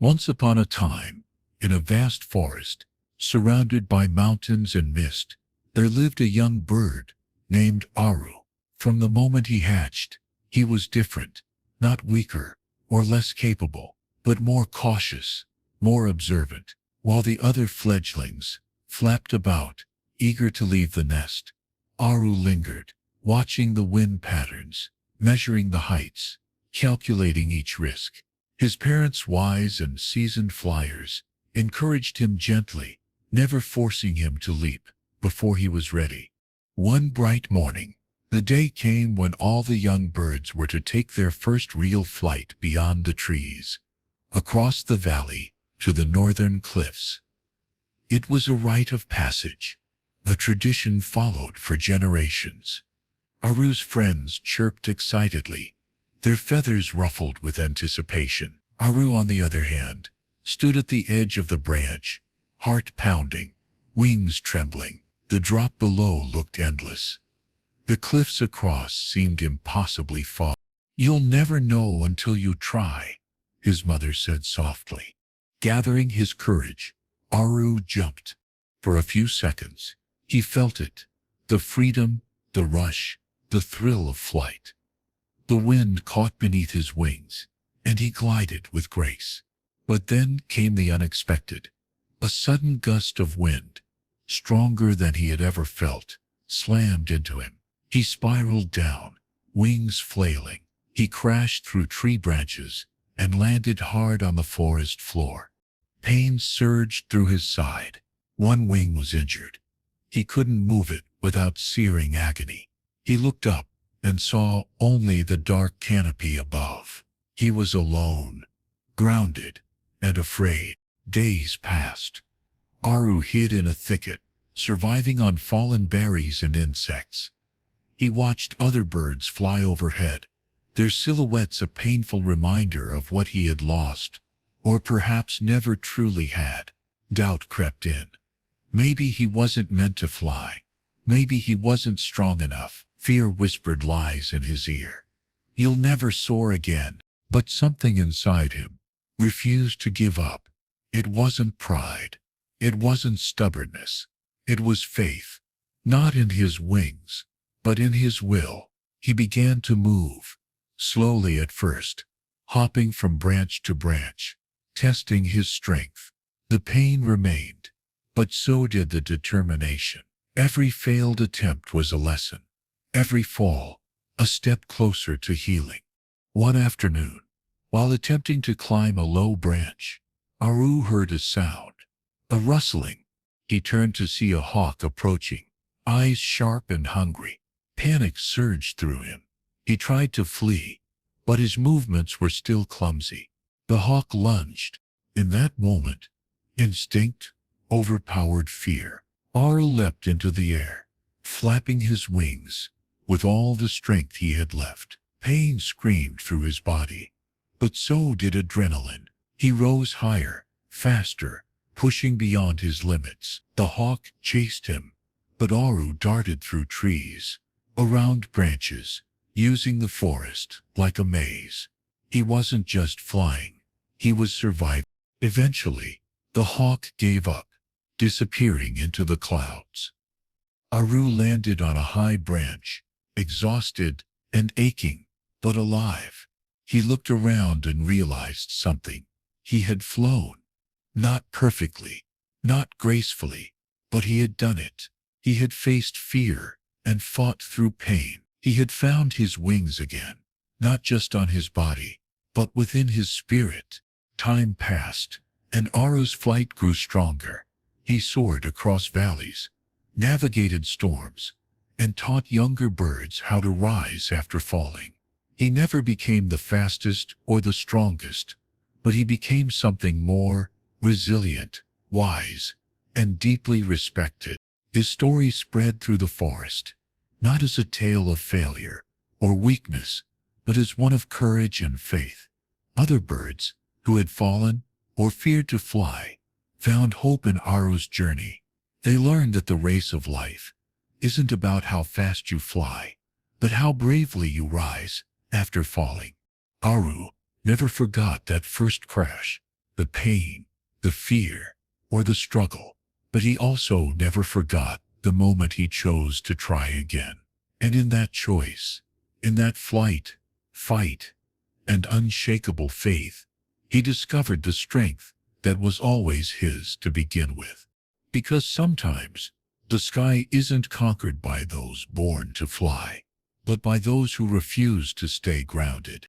Once upon a time, in a vast forest, surrounded by mountains and mist, there lived a young bird named Aru. From the moment he hatched, he was different, not weaker or less capable, but more cautious, more observant. While the other fledglings flapped about, eager to leave the nest, Aru lingered, watching the wind patterns, measuring the heights, calculating each risk. His parents, wise and seasoned flyers, encouraged him gently, never forcing him to leap before he was ready. One bright morning, the day came when all the young birds were to take their first real flight beyond the trees, across the valley to the northern cliffs. It was a rite of passage, a tradition followed for generations. Aru's friends chirped excitedly, their feathers ruffled with anticipation. Aru, on the other hand, stood at the edge of the branch, heart pounding, wings trembling. The drop below looked endless. The cliffs across seemed impossibly far. "You'll never know until you try," his mother said softly. Gathering his courage, Aru jumped. For a few seconds, he felt it, the freedom, the rush, the thrill of flight. The wind caught beneath his wings, and he glided with grace. But then came the unexpected. A sudden gust of wind, stronger than he had ever felt, slammed into him. He spiraled down, wings flailing. He crashed through tree branches and landed hard on the forest floor. Pain surged through his side. One wing was injured. He couldn't move it without searing agony. He looked up and saw only the dark canopy above. He was alone, grounded, and afraid. Days passed. Aru hid in a thicket, surviving on fallen berries and insects. He watched other birds fly overhead, their silhouettes a painful reminder of what he had lost, or perhaps never truly had. Doubt crept in. Maybe he wasn't meant to fly. Maybe he wasn't strong enough. Fear whispered lies in his ear. You'll never soar again. But something inside him refused to give up. It wasn't pride. It wasn't stubbornness. It was faith, not in his wings, but in his will. He began to move, slowly at first, hopping from branch to branch, testing his strength. The pain remained, but so did the determination. Every failed attempt was a lesson. Every fall, a step closer to healing. One afternoon, while attempting to climb a low branch, Aru heard a sound, a rustling. He turned to see a hawk approaching, eyes sharp and hungry. Panic surged through him. He tried to flee, but his movements were still clumsy. The hawk lunged. In that moment, instinct overpowered fear. Aru leapt into the air, flapping his wings with all the strength he had left. Pain screamed through his body, but so did adrenaline. He rose higher, faster, pushing beyond his limits. The hawk chased him, but Aru darted through trees, around branches, using the forest like a maze. He wasn't just flying, he was surviving. Eventually, the hawk gave up, disappearing into the clouds. Aru landed on a high branch, exhausted and aching, but alive. He looked around and realized something. He had flown. Not perfectly, not gracefully, but he had done it. He had faced fear and fought through pain. He had found his wings again, not just on his body, but within his spirit. Time passed, and Aru's flight grew stronger. He soared across valleys, navigated storms, and taught younger birds how to rise after falling. He never became the fastest or the strongest, but he became something more: resilient, wise, and deeply respected. His story spread through the forest, not as a tale of failure or weakness, but as one of courage and faith. Other birds, who had fallen or feared to fly, found hope in Aru's journey. They learned that the race of life isn't about how fast you fly, but how bravely you rise after falling. Aru never forgot that first crash, the pain, the fear, or the struggle. But he also never forgot the moment he chose to try again. And in that choice, in that fight, and unshakable faith, he discovered the strength that was always his to begin with. Because sometimes, the sky isn't conquered by those born to fly, but by those who refuse to stay grounded.